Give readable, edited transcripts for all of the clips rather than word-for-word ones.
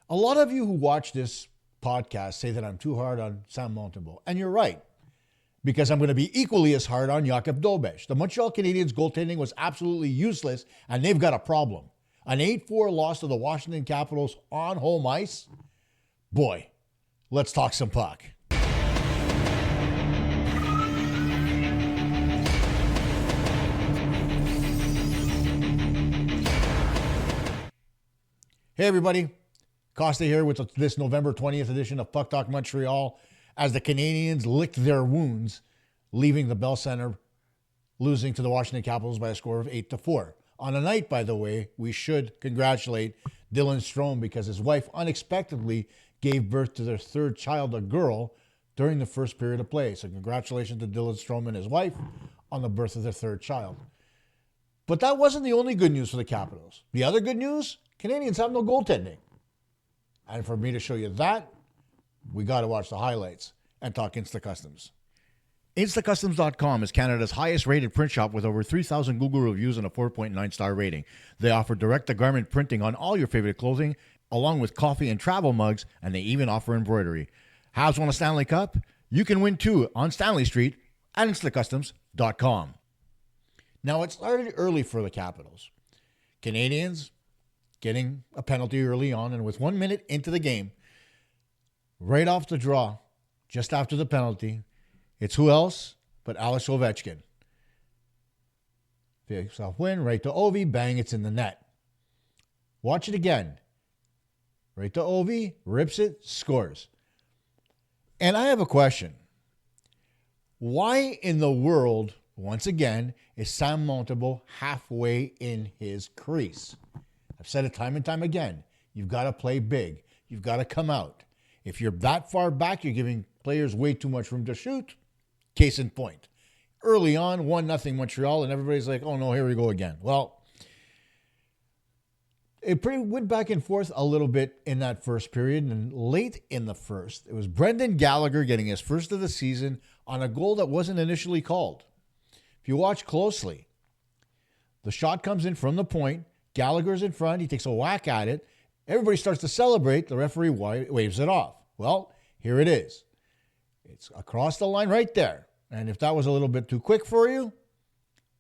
A lot of you who watch this podcast say that I'm too hard on Sam Montembeault, and you're right, because I'm going to be equally as hard on Jakub Dobeš. The Montreal Canadiens goaltending was absolutely useless, and they've got a problem. An 8-4 loss to the Washington Capitals on home ice? Boy, let's talk some puck. Hey everybody, Costa here with this November 20th edition of PuckTalk Montreal as the Canadiens licked their wounds, leaving the Bell Center, losing to the Washington Capitals by a score of 8-4. On a night, by the way, we should congratulate Dylan Strome because his wife unexpectedly gave birth to their third child, a girl, during the first period of play. So congratulations to Dylan Strome and his wife on the birth of their third child. But that wasn't the only good news for the Capitals. The other good news? Canadians have no goaltending. And for me to show you that, we got to watch the highlights and talk Instacustoms. Instacustoms.com is Canada's highest rated print shop with over 3,000 Google reviews and a 4.9 star rating. They offer direct-to-garment printing on all your favorite clothing, along with coffee and travel mugs, and they even offer embroidery. Habs won a Stanley Cup? You can win too on Stanley Street at Instacustoms.com. Now, it started early for the Capitals. Canadians getting a penalty early on, and with 1 minute into the game, right off the draw, just after the penalty, it's who else but Alex Ovechkin. Face-off win, right to Ovi, bang, it's in the net. Watch it again. Right to Ovi, rips it, scores. And I have a question. Why in the world, once again, is Sam Montembeault halfway in his crease? I've said it time and time again. You've got to play big. You've got to come out. If you're that far back, you're giving players way too much room to shoot. Case in point. Early on, 1-0 Montreal, and everybody's like, oh no, here we go again. Well, it went back and forth a little bit in that first period, and late in the first, it was Brendan Gallagher getting his first of the season on a goal that wasn't initially called. If you watch closely, the shot comes in from the point, Gallagher's in front. He takes a whack at it. Everybody starts to celebrate. The referee waves it off. Well, here it is. It's across the line right there. And if that was a little bit too quick for you,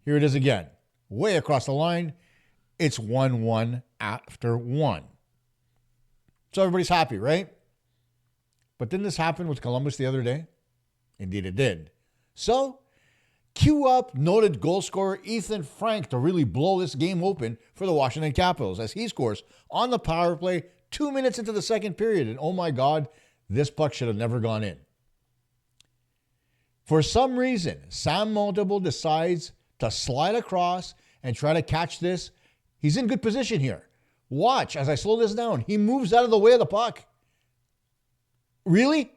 here it is again. Way across the line. It's 1-1 after 1. So everybody's happy, right? But didn't this happen with Columbus the other day? Indeed it did. So cue up noted goal scorer Ethan Frank to really blow this game open for the Washington Capitals as he scores on the power play 2 minutes into the second period. And oh my God, this puck should have never gone in. For some reason, Sam Montembeault decides to slide across and try to catch this. He's in good position here. Watch as I slow this down. He moves out of the way of the puck. Really?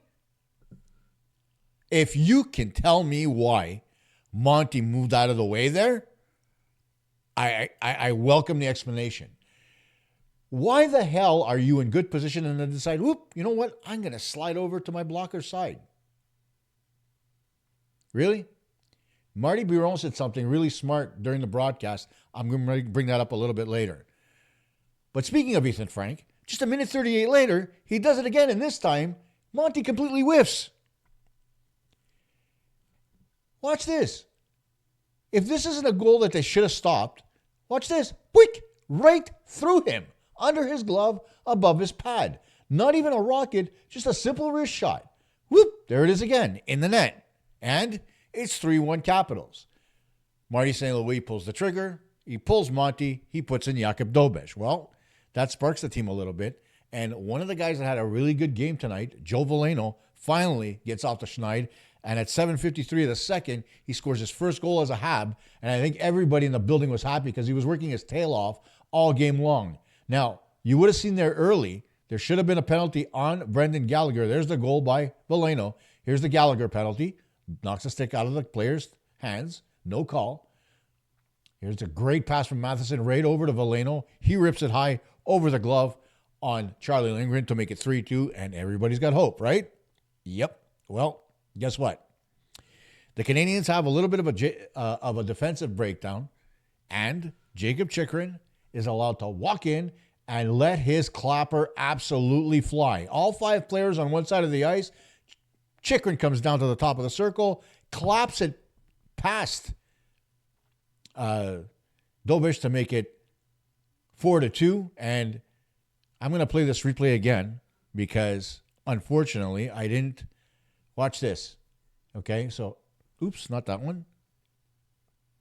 If you can tell me why Monty moved out of the way there, I welcome the explanation. Why the hell are you in good position and then decide, whoop, you know what? I'm going to slide over to my blocker's side. Really? Marty Biron said something really smart during the broadcast. I'm going to bring that up a little bit later. But speaking of Ethan Frank, just a minute 38 later, he does it again, and this time, Monty completely whiffs. Watch this. If this isn't a goal that they should have stopped, watch this. Quick, right through him, under his glove, above his pad. Not even a rocket, just a simple wrist shot. Whoop, there it is again, in the net. And it's 3-1 Capitals. Marty St. Louis pulls the trigger. He pulls Monty. He puts in Jakub Dobeš. Well, that sparks the team a little bit. And one of the guys that had a really good game tonight, Joe Veleno, finally gets off the schneid. And at 7:53 of the second, he scores his first goal as a Hab. And I think everybody in the building was happy because he was working his tail off all game long. Now, you would have seen there early, there should have been a penalty on Brendan Gallagher. There's the goal by Veleno. Here's the Gallagher penalty. Knocks a stick out of the player's hands. No call. Here's a great pass from Matheson right over to Veleno. He rips it high over the glove on Charlie Lindgren to make it 3-2, and everybody's got hope, right? Yep. Well, guess what? The Canadiens have a little bit of a defensive breakdown, and Jacob Chychrun is allowed to walk in and let his clapper absolutely fly. All 5 players on one side of the ice. Chychrun comes down to the top of the circle, claps it past Dobish to make it 4-2. And I'm going to play this replay again because, unfortunately, I didn't watch this. Okay, so, oops, not that one.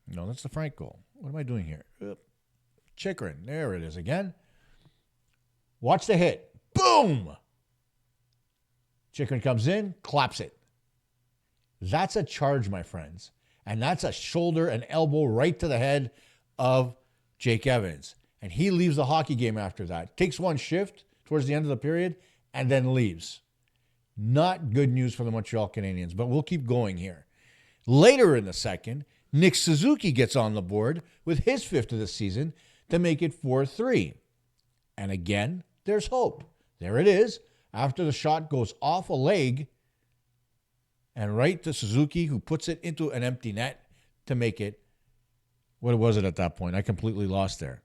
No, that's the Frank goal. What am I doing here? Chychrun, there it is again. Watch the hit. Boom! Chychrun comes in, claps it. That's a charge, my friends. And that's a shoulder and elbow right to the head of Jake Evans. And he leaves the hockey game after that. Takes one shift towards the end of the period and then leaves. Not good news for the Montreal Canadiens, but we'll keep going here. Later in the second, Nick Suzuki gets on the board with his 5th of the season to make it 4-3. And again, there's hope. There it is. After the shot goes off a leg and right to Suzuki, who puts it into an empty net to make it, what was it at that point? I completely lost there.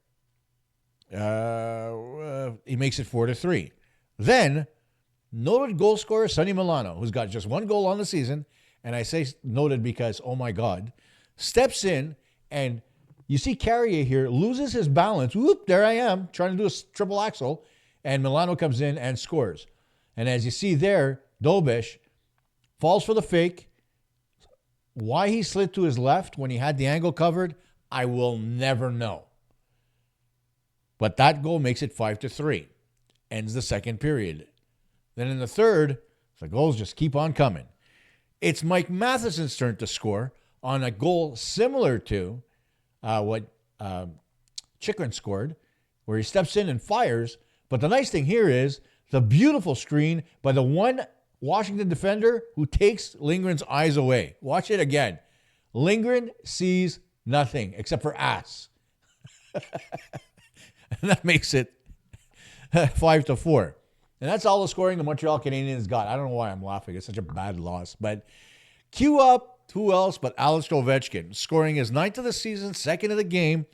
He makes it 4-3. Then, noted goal scorer Sonny Milano, who's got just 1 goal on the season, and I say noted because, oh my God, steps in, and you see Carrier here loses his balance. Whoop, there I am, trying to do a triple axel, and Milano comes in and scores. And as you see there, Dobish falls for the fake. Why he slid to his left when he had the angle covered, I will never know. But that goal makes it 5-3. Ends the second period. Then in the third, the goals just keep on coming. It's Mike Matheson's turn to score on a goal similar to what Chychrun scored, where he steps in and fires. But the nice thing here is the beautiful screen by the one Washington defender who takes Lindgren's eyes away. Watch it again. Lindgren sees nothing except for ass. And that makes it 5-4. And that's all the scoring the Montreal Canadiens got. I don't know why I'm laughing. It's such a bad loss. But cue up, who else but Alex Ovechkin, scoring his 9th of the season, 2nd of the game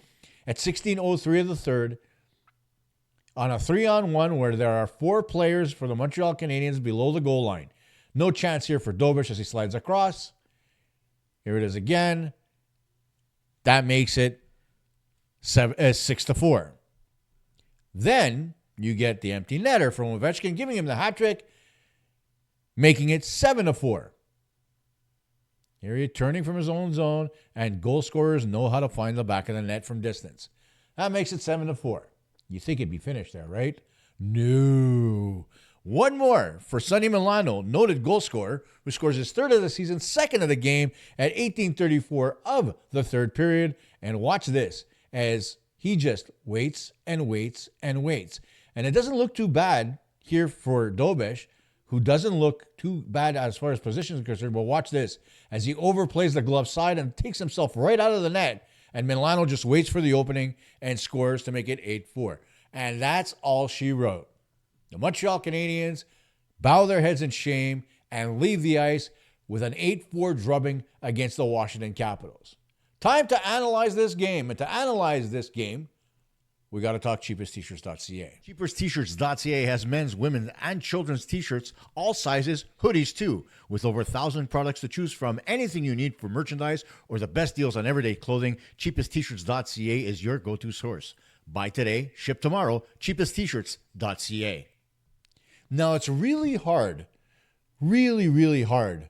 at 16:03 of the third on a 3-on-1 where there are 4 players for the Montreal Canadiens below the goal line. No chance here for Dobish as he slides across. Here it is again. That makes it 6-4. Then you get the empty netter from Ovechkin, giving him the hat trick, making it 7-4. Here he's turning from his own zone, and goal scorers know how to find the back of the net from distance. That makes it 7-4. You think it'd be finished there, right? No. One more for Sonny Milano, noted goal scorer, who scores his 3rd of the season, 2nd of the game at 18:34 of the third period. And watch this as he just waits and waits and waits. And it doesn't look too bad here for Dobish, who doesn't look too bad as far as position is concerned. But watch this as he overplays the glove side and takes himself right out of the net. And Milano just waits for the opening and scores to make it 8-4. And that's all she wrote. The Montreal Canadiens bow their heads in shame and leave the ice with an 8-4 drubbing against the Washington Capitals. Time to analyze this game. And to analyze this game, we got to talk cheapesttshirts.ca. Cheapesttshirts.ca has men's, women's, and children's t-shirts, all sizes, hoodies too. With over 1,000 products to choose from, anything you need for merchandise or the best deals on everyday clothing, cheapesttshirts.ca is your go-to source. Buy today, ship tomorrow, cheapesttshirts.ca. Now, it's really hard, really hard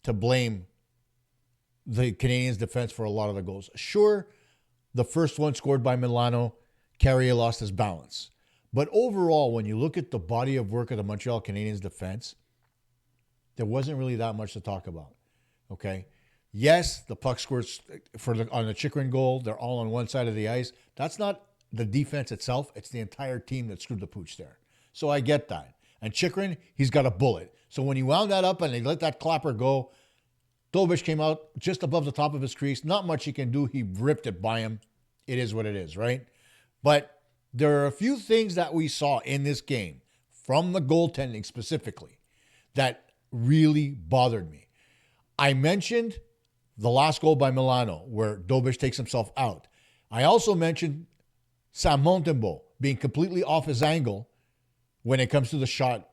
to blame the Canadiens' defense for a lot of the goals. Sure, the first one scored by Milano, Carrier lost his balance. But overall, when you look at the body of work of the Montreal Canadiens defense, there wasn't really that much to talk about. Okay? Yes, the puck scores on the Chychrun goal. They're all on one side of the ice. That's not the defense itself. It's the entire team that screwed the pooch there. So I get that. And Chychrun, he's got a bullet. So when he wound that up and he let that clapper go, Dobish came out just above the top of his crease. Not much he can do. He ripped it by him. It is what it is, right? But there are a few things that we saw in this game, from the goaltending specifically, that really bothered me. I mentioned the last goal by Milano, where Dobish takes himself out. I also mentioned Sam Montembeault being completely off his angle when it comes to the shot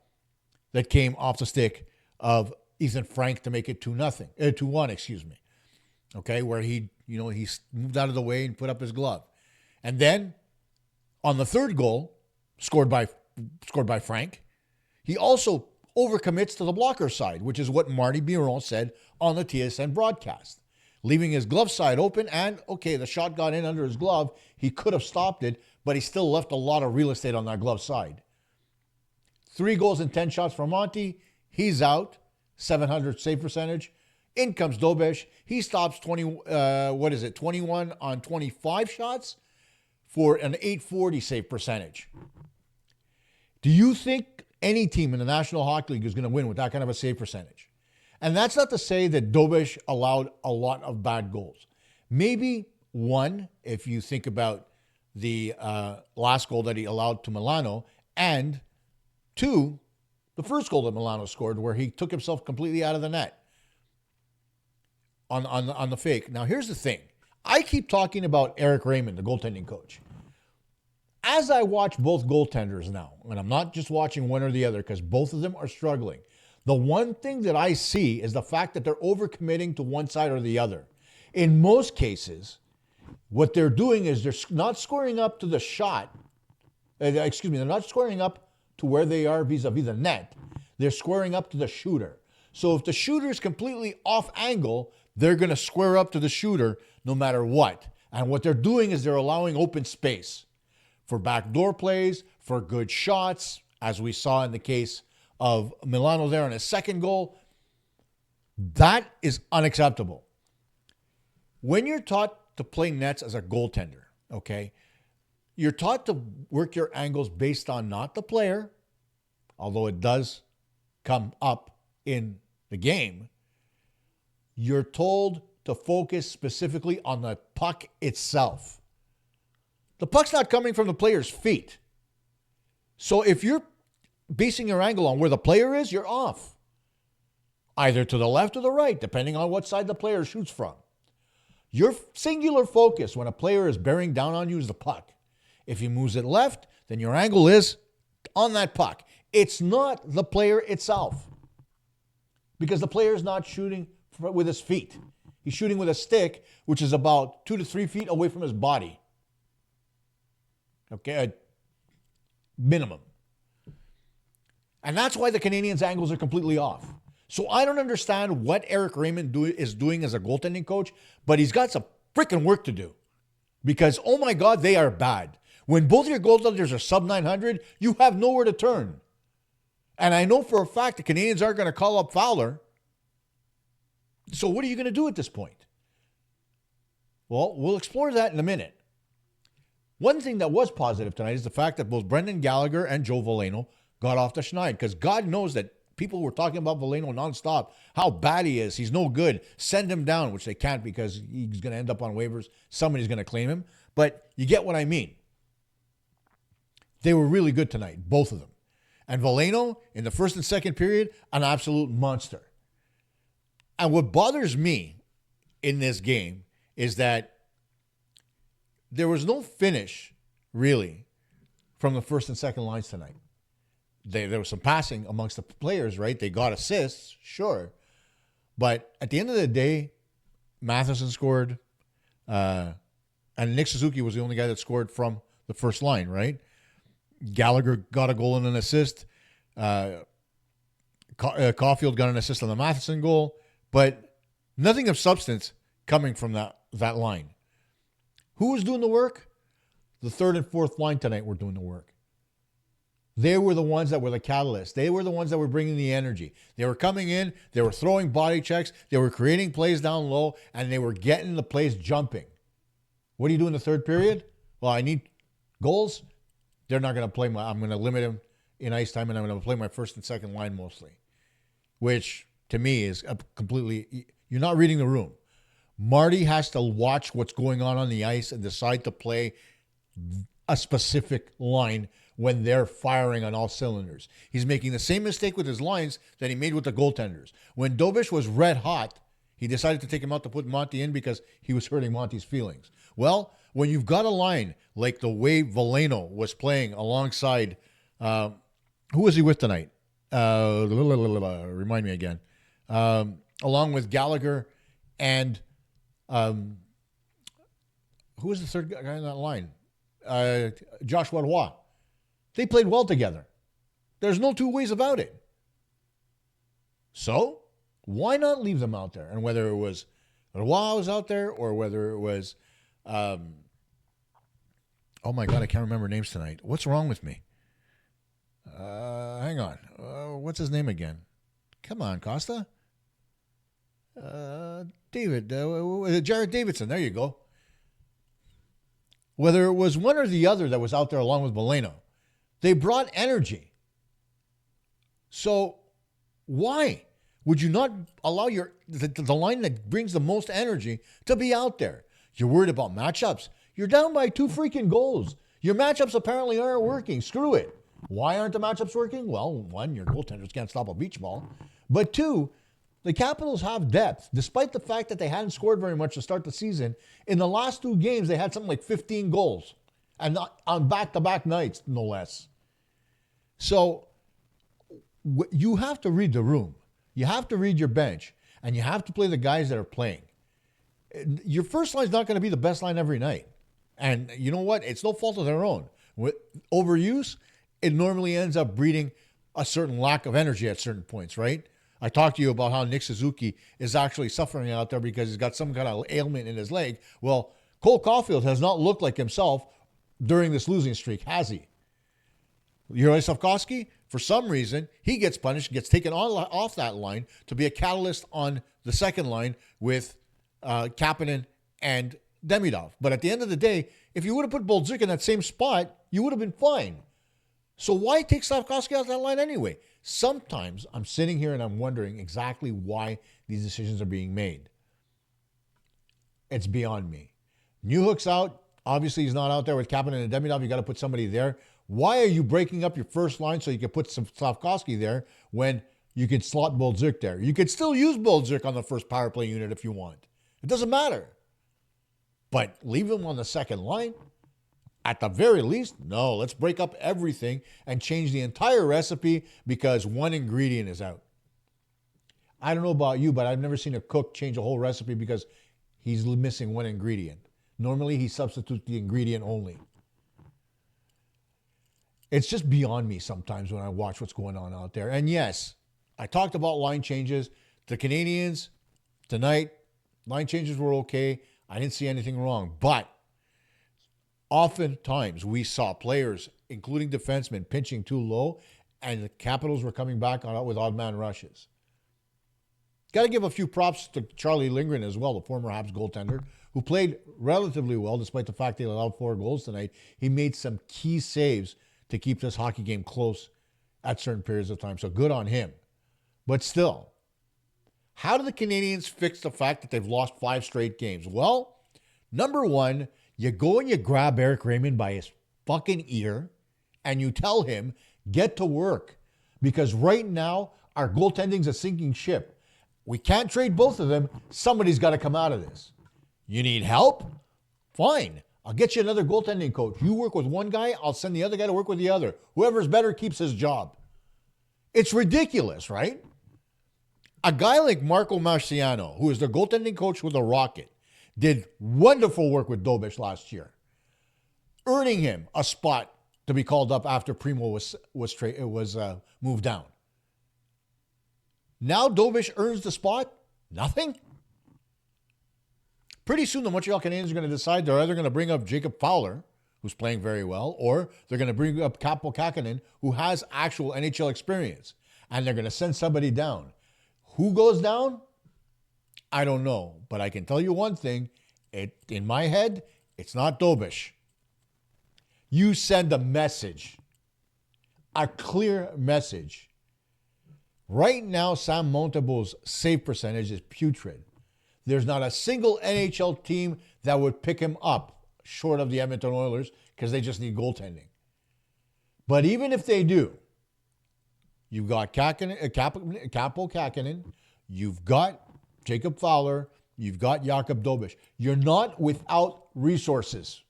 that came off the stick of Ethan Frank to make it 2-1, excuse me. Okay, where he moved out of the way and put up his glove. And then on the third goal, scored by Frank, he also overcommits to the blocker side, which is what Marty Biron said on the TSN broadcast. Leaving his glove side open, and okay, the shot got in under his glove. He could have stopped it, but he still left a lot of real estate on that glove side. 3 goals and 10 shots for Monty. He's out. 700 save percentage. In comes Dobesh. He stops 21 on 25 shots for an 840 save percentage. Do you think any team in the National Hockey League is going to win with that kind of a save percentage? And that's not to say that Dobesh allowed a lot of bad goals. Maybe one, if you think about the last goal that he allowed to Milano, and 2, the first goal that Milano scored where he took himself completely out of the net on the fake. Now, here's the thing. I keep talking about Eric Raymond, the goaltending coach. As I watch both goaltenders now, and I'm not just watching one or the other because both of them are struggling, the one thing that I see is the fact that they're overcommitting to one side or the other. In most cases, what they're doing is they're not scoring up to the shot. They're not scoring up to where they are vis-a-vis the net. They're squaring up to the shooter. So if the shooter is completely off angle, they're going to square up to the shooter no matter what. And what they're doing is they're allowing open space for backdoor plays, for good shots, as we saw in the case of Milano there on his second goal. That is unacceptable. When you're taught to play nets as a goaltender, okay, you're taught to work your angles based on not the player, although it does come up in the game. You're told to focus specifically on the puck itself. The puck's not coming from the player's feet. So if you're basing your angle on where the player is, you're off. Either to the left or the right, depending on what side the player shoots from. Your singular focus when a player is bearing down on you is the puck. If he moves it left, then your angle is on that puck. It's not the player itself. Because the player is not shooting with his feet. He's shooting with a stick, which is about 2 to 3 feet away from his body. Okay, minimum. And that's why the Canadiens' angles are completely off. So I don't understand what Eric Raymond is doing as a goaltending coach, but he's got some freaking work to do. Because, oh my God, they are bad. When both your goaltenders are sub 900, you have nowhere to turn. And I know for a fact the Canadiens aren't going to call up Fowler. So what are you going to do at this point? Well, we'll explore that in a minute. One thing that was positive tonight is the fact that both Brendan Gallagher and Joe Veleno got off the schneid, because God knows that people were talking about Veleno nonstop, how bad he is. He's no good. Send him down, which they can't because he's going to end up on waivers. Somebody's going to claim him. But you get what I mean. They were really good tonight, both of them. And Veleno, in the first and second period, an absolute monster. And what bothers me in this game is that there was no finish, really, from the first and second lines tonight. There was some passing amongst the players, right? They got assists, sure. But at the end of the day, Matheson scored, and Nick Suzuki was the only guy that scored from the first line, right? Gallagher got a goal and an assist. Caulfield got an assist on the Matheson goal. But nothing of substance coming from that line. Who was doing the work? The third and fourth line tonight were doing the work. They were the ones that were the catalysts. They were the ones that were bringing the energy. They were coming in, they were throwing body checks, they were creating plays down low, and they were getting the plays jumping. What do you do in the third period? Well, I need goals. They're not going to play I'm going to limit them in ice time, and I'm going to play my first and second line mostly. Which, to me, is completely, you're not reading the room. Marty has to watch what's going on the ice and decide to play a specific line when they're firing on all cylinders. He's making the same mistake with his lines that he made with the goaltenders. When Dobish was red hot, he decided to take him out to put Monty in because he was hurting Monty's feelings. Well, when you've got a line like the way Veleno was playing alongside, who was he with tonight? Remind me again. Along with Gallagher and who was the third guy in that line? Joshua Roy. They played well together. There's no two ways about it. So, why not leave them out there? And whether it was Roy was out there or whether it was, oh my God, I can't remember names tonight. What's wrong with me? Hang on. What's his name again? Come on, Costa. Jared Davidson. There you go. Whether it was one or the other that was out there along with Veleno, they brought energy. So why would you not allow the line that brings the most energy to be out there? You're worried about matchups. You're down by 2 freaking goals. Your matchups apparently aren't working. Screw it. Why aren't the matchups working? Well, 1, your goaltenders can't stop a beach ball. But 2, the Capitals have depth. Despite the fact that they hadn't scored very much to start the season, in the last 2 games, they had something like 15 goals. And on back-to-back nights, no less. So you have to read the room. You have to read your bench. And you have to play the guys that are playing. Your first line is not going to be the best line every night. And you know what? It's no fault of their own. With overuse, it normally ends up breeding a certain lack of energy at certain points, right? I talked to you about how Nick Suzuki is actually suffering out there because he's got some kind of ailment in his leg. Well, Cole Caulfield has not looked like himself during this losing streak, has he? Yuri Slavkovsky, for some reason, he gets punished, gets taken off that line to be a catalyst on the second line with Kapanen and Demidov. But at the end of the day, if you would have put Bolduc in that same spot, you would have been fine. So why take Slavkovsky out of that line anyway? Sometimes I'm sitting here and I'm wondering exactly why these decisions are being made. It's beyond me. Newhook's out. Obviously, he's not out there with Kapanen and Demidov. You got to put somebody there. Why are you breaking up your first line so you can put some Slavkovsky there when you can slot Bolduc there? You could still use Bolduc on the first power play unit if you want. It doesn't matter. But leave him on the second line? At the very least, no. Let's break up everything and change the entire recipe because one ingredient is out. I don't know about you, but I've never seen a cook change a whole recipe because he's missing one ingredient. Normally, he substitutes the ingredient only. It's just beyond me sometimes when I watch what's going on out there. And yes, I talked about line changes. The Canadiens, tonight, line changes were okay. I didn't see anything wrong. But oftentimes we saw players, including defensemen, pinching too low, and the Capitals were coming back with odd man rushes. Got to give a few props to Charlie Lindgren as well, the former Habs goaltender, who played relatively well despite the fact they allowed 4 goals tonight. He made some key saves to keep this hockey game close at certain periods of time. So good on him. But still, how do the Canadiens fix the fact that they've lost 5 straight games? Well, number 1, you go and you grab Eric Raymond by his fucking ear and you tell him, get to work. Because right now, our goaltending's a sinking ship. We can't trade both of them. Somebody's got to come out of this. You need help? Fine. I'll get you another goaltending coach. You work with one guy, I'll send the other guy to work with the other. Whoever's better keeps his job. It's ridiculous, right? A guy like Marco Marciano, who is the goaltending coach with the Rocket, did wonderful work with Dobish last year, earning him a spot to be called up after Primo was moved down. Now Dobish earns the spot? Nothing? Pretty soon the Montreal Canadiens are going to decide they're either going to bring up Jacob Fowler, who's playing very well, or they're going to bring up Kaapo Kähkönen, who has actual NHL experience, and they're going to send somebody down. Who goes down? I don't know, but I can tell you one thing. In my head, it's not Dobish. You send a message, a clear message. Right now, Sam Montembeault's save percentage is putrid. There's not a single NHL team that would pick him up short of the Edmonton Oilers because they just need goaltending. But even if they do, you've got Kaapo Kähkönen, you've got Jacob Fowler, You've got Jakub Dobiš. You're not without resources.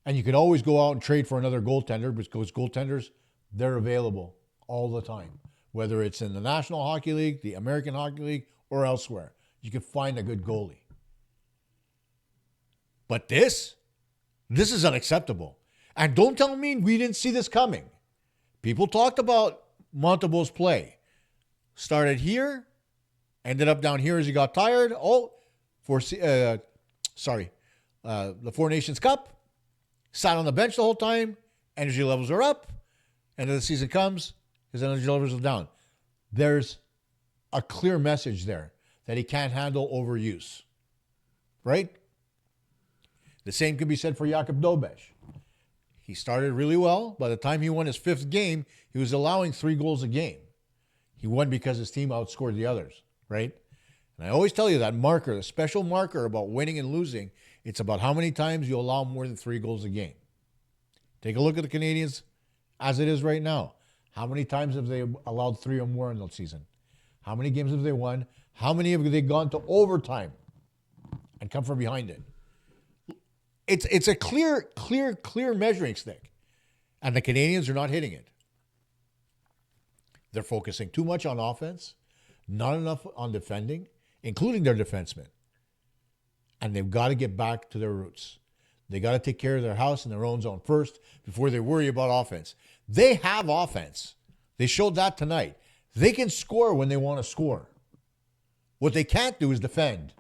And you can always go out and trade for another goaltender because goaltenders, they're available all the time. Whether it's in the National Hockey League, the American Hockey League, or elsewhere. You can find a good goalie. But this is unacceptable. And don't tell me we didn't see this coming. People talked about Montembeault's play. Started here, ended up down here as he got tired. The Four Nations Cup. Sat on the bench the whole time. Energy levels are up. End of the season comes. His energy levels are down. There's a clear message there that he can't handle overuse. Right? The same could be said for Jakub Dobiš. He started really well. By the time he won his 5th game, he was allowing 3 goals a game. He won because his team outscored the others, right? And I always tell you that marker, the special marker about winning and losing, it's about how many times you allow more than 3 goals a game. Take a look at the Canadiens as it is right now. How many times have they allowed 3 or more in the season? How many games have they won? How many have they gone to overtime and come from behind it? It's a clear measuring stick. And the Canadiens are not hitting it. They're focusing too much on offense, not enough on defending, including their defensemen. And they've got to get back to their roots. They got to take care of their house and their own zone first before they worry about offense. They have offense. They showed that tonight. They can score when they want to score. What they can't do is defend.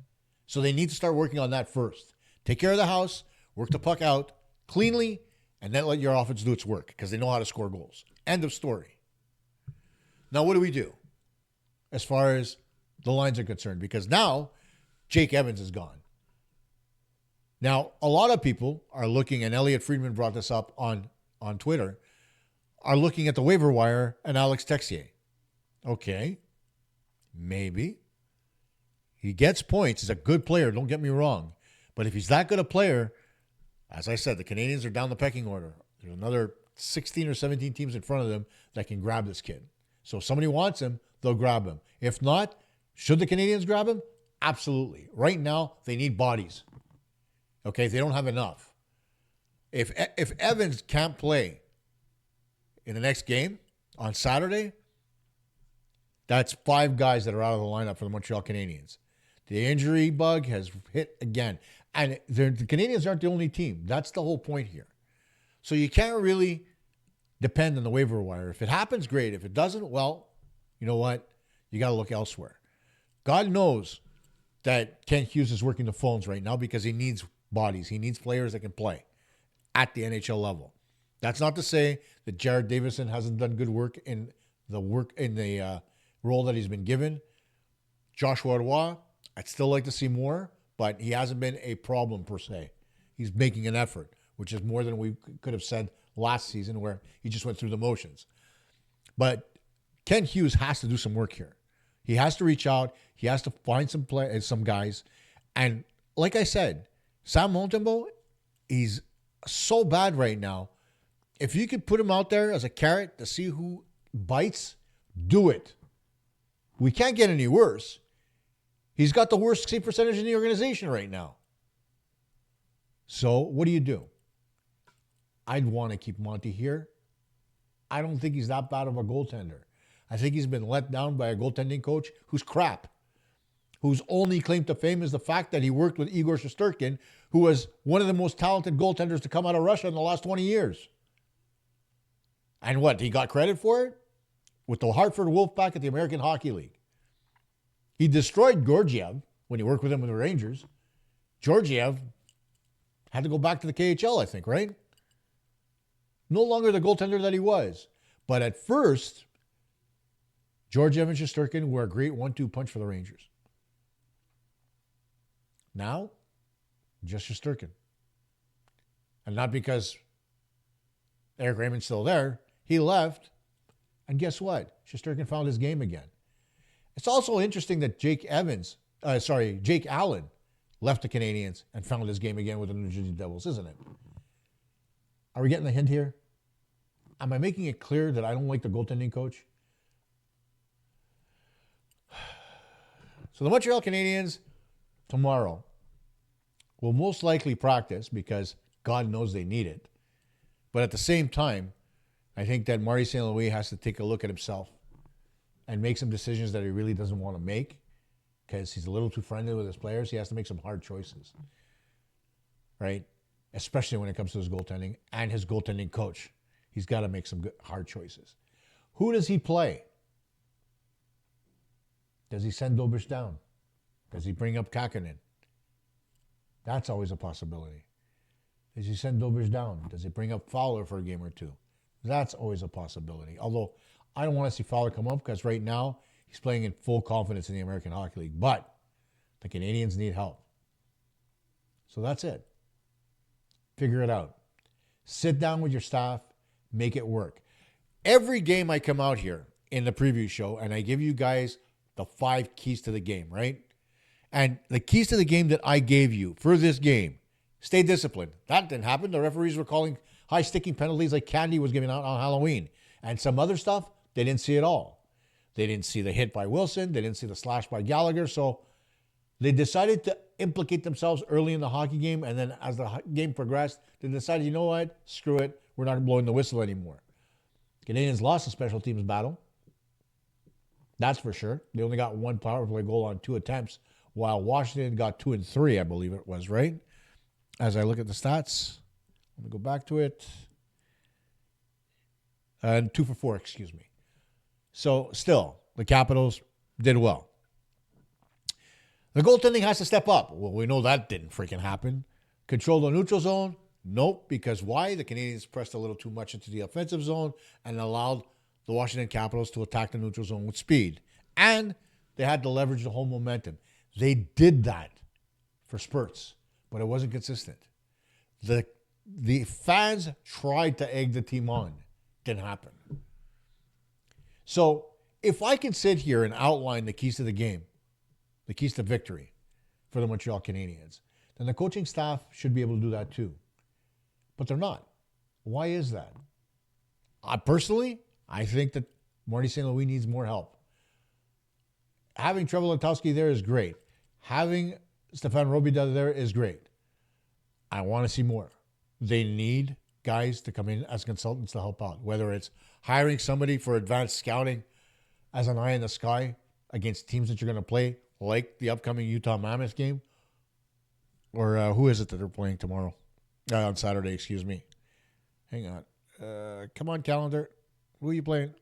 So they need to start working on that first. Take care of the house, work the puck out cleanly, and then let your offense do its work because they know how to score goals. End of story. Now, what do we do as far as the lines are concerned? Because now Jake Evans is gone. Now, a lot of people are looking, and Elliot Friedman brought this up on Twitter, are looking at the waiver wire and Alex Texier. Okay, maybe. He gets points. He's a good player, don't get me wrong. But if he's that good a player, as I said, the Canadiens are down the pecking order. There's another 16 or 17 teams in front of them that can grab this kid. So if somebody wants him, they'll grab him. If not, should the Canadiens grab him? Absolutely. Right now, they need bodies. Okay, they don't have enough. If Evans can't play in the next game on Saturday, that's 5 guys that are out of the lineup for the Montreal Canadiens. The injury bug has hit again. And the Canadiens aren't the only team. That's the whole point here. So you can't really depend on the waiver wire. If it happens, great. If it doesn't, well, you know what? You got to look elsewhere. God knows that Ken Hughes is working the phones right now because he needs bodies. He needs players that can play at the NHL level. That's not to say that Jared Davison hasn't done good work in the role that he's been given. Joshua Roy, I'd still like to see more, but he hasn't been a problem per se. He's making an effort, which is more than we could have said last season where he just went through the motions. But Ken Hughes has to do some work here. He has to reach out. He has to find some guys. And like I said, Sam Montembeault, he's so bad right now. If you could put him out there as a carrot to see who bites, do it. We can't get any worse. He's got the worst save percentage in the organization right now. So what do? I'd want to keep Monty here. I don't think he's that bad of a goaltender. I think he's been let down by a goaltending coach who's crap, whose only claim to fame is the fact that he worked with Igor Shesterkin, who was one of the most talented goaltenders to come out of Russia in the last 20 years. And what, he got credit for it? With the Hartford Wolfpack at the American Hockey League. He destroyed Georgiev when he worked with him with the Rangers. Georgiev had to go back to the KHL, I think, right? No longer the goaltender that he was. But at first, Georgiev and Shesterkin were a great 1-2 punch for the Rangers. Now, just Shesterkin. And not because Eric Raymond's still there. He left. And guess what? Shesterkin found his game again. It's also interesting that Jake Allen left the Canadiens and found his game again with the New Jersey Devils, isn't it? Are we getting the hint here? Am I making it clear that I don't like the goaltending coach? So the Montreal Canadiens tomorrow will most likely practice because God knows they need it. But at the same time, I think that Marty St. Louis has to take a look at himself and make some decisions that he really doesn't want to make because he's a little too friendly with his players. He has to make some hard choices, right? Especially when it comes to his goaltending and his goaltending coach. He's got to make some good, hard choices. Who does he play? Does he send Dobish down? Does he bring up Kakkonen? That's always a possibility. Does he send Dobish down? Does he bring up Fowler for a game or two? That's always a possibility. Although I don't want to see Fowler come up because right now he's playing in full confidence in the American Hockey League. But the Canadiens need help. So that's it. Figure it out. Sit down with your staff. Make it work. Every game I come out here in the preview show and I give you guys the 5 keys to the game, right? And the keys to the game that I gave you for this game, stay disciplined. That didn't happen. The referees were calling high sticking penalties like candy was giving out on Halloween. And some other stuff, they didn't see it all. They didn't see the hit by Wilson. They didn't see the slash by Gallagher. So they decided to implicate themselves early in the hockey game. And then as the game progressed, they decided, you know what? Screw it. We're not blowing the whistle anymore. Canadians lost the special teams battle. That's for sure. They only got 1 power play goal on 2 attempts, while Washington got 2 and 3, I believe it was, right? As I look at the stats, let me go back to it. And 2 for 4, excuse me. So still, the Capitals did well. The goaltending has to step up. Well, we know that didn't freaking happen. Control the neutral zone? Nope. Because why? The Canadiens pressed a little too much into the offensive zone and allowed the Washington Capitals to attack the neutral zone with speed. And they had to leverage the home momentum. They did that for spurts, but it wasn't consistent. The fans tried to egg the team on. Didn't happen. So if I can sit here and outline the keys to the game, the keys to victory for the Montreal Canadiens, then the coaching staff should be able to do that too. But they're not. Why is that? I think that Marty St. Louis needs more help. Having Trevor Letowski there is great. Having Stefan Robida there is great. I want to see more. They need guys to come in as consultants to help out, whether it's hiring somebody for advanced scouting as an eye in the sky against teams that you're going to play, like the upcoming Utah Mammoth game, or who is it that they're playing tomorrow? On Saturday, excuse me. Hang on. Come on, calendar. Who are you playing?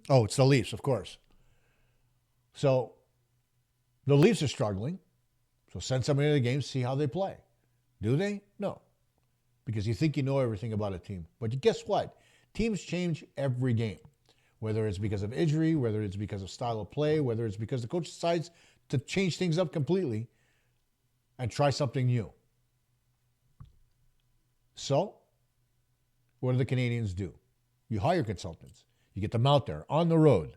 Oh, it's the Leafs, of course. So the Leafs are struggling. So send somebody to the game, see how they play. Do they? No. Because you think you know everything about a team. But guess what? Teams change every game. Whether it's because of injury, whether it's because of style of play, whether it's because the coach decides to change things up completely and try something new. So, what do the Canadiens do? You hire consultants. You get them out there on the road.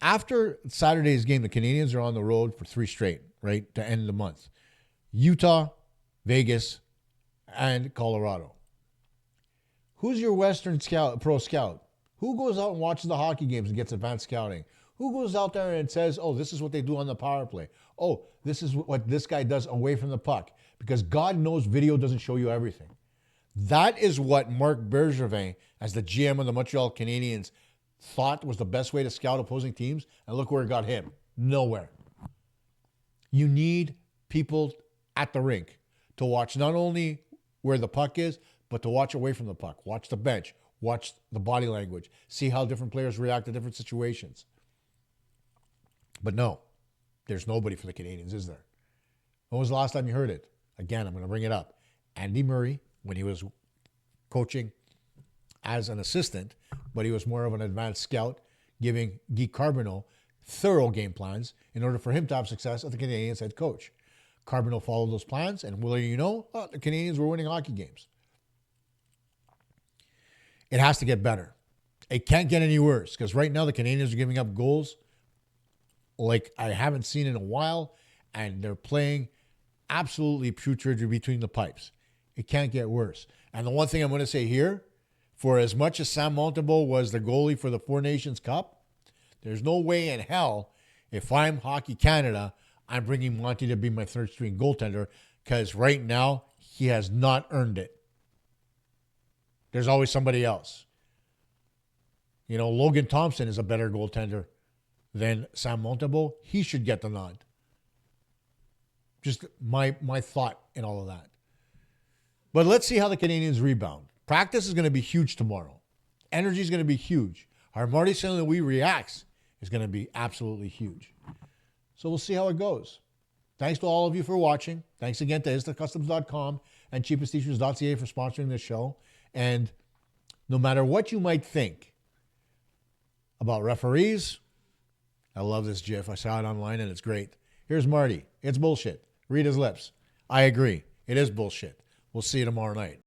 After Saturday's game, the Canadiens are on the road for 3 straight, right, to end the month. Utah, Vegas, and Colorado. Who's your Western pro scout? Who goes out and watches the hockey games and gets advanced scouting? Who goes out there and says, oh, this is what they do on the power play? Oh, this is what this guy does away from the puck. Because God knows video doesn't show you everything. That is what Marc Bergevin, as the GM of the Montreal Canadiens, thought was the best way to scout opposing teams. And look where it got him. Nowhere. You need people at the rink to watch not only where the puck is, but to watch away from the puck. Watch the bench. Watch the body language. See how different players react to different situations. But no, there's nobody for the Canadiens, is there? When was the last time you heard it? Again, I'm going to bring it up. Andy Murray, when he was coaching as an assistant, but he was more of an advanced scout, giving Guy Carbonneau thorough game plans in order for him to have success as the Canadiens head coach. Carbonneau followed those plans, and will you know, the Canadiens were winning hockey games. It has to get better. It can't get any worse, because right now the Canadiens are giving up goals like I haven't seen in a while, and they're playing absolutely putrid between the pipes. It can't get worse. And the one thing I'm going to say here, for as much as Sam Montembeault was the goalie for the Four Nations Cup, there's no way in hell If I'm Hockey Canada, I'm bringing Monty to be my third string goaltender because right now he has not earned it. There's always somebody else. You know, Logan Thompson is a better goaltender than Sam Montembeault. He should get the nod. Just my thought in all of that. But let's see how the Canadiens rebound. Practice is going to be huge tomorrow. Energy is going to be huge. Our Marty St. Louis reacts is going to be absolutely huge. So we'll see how it goes. Thanks to all of you for watching. Thanks again to IstaCustoms.com and cheapestteachers.ca for sponsoring this show. And no matter what you might think about referees, I love this GIF. I saw it online and it's great. Here's Marty. It's bullshit. Read his lips. I agree. It is bullshit. We'll see you tomorrow night.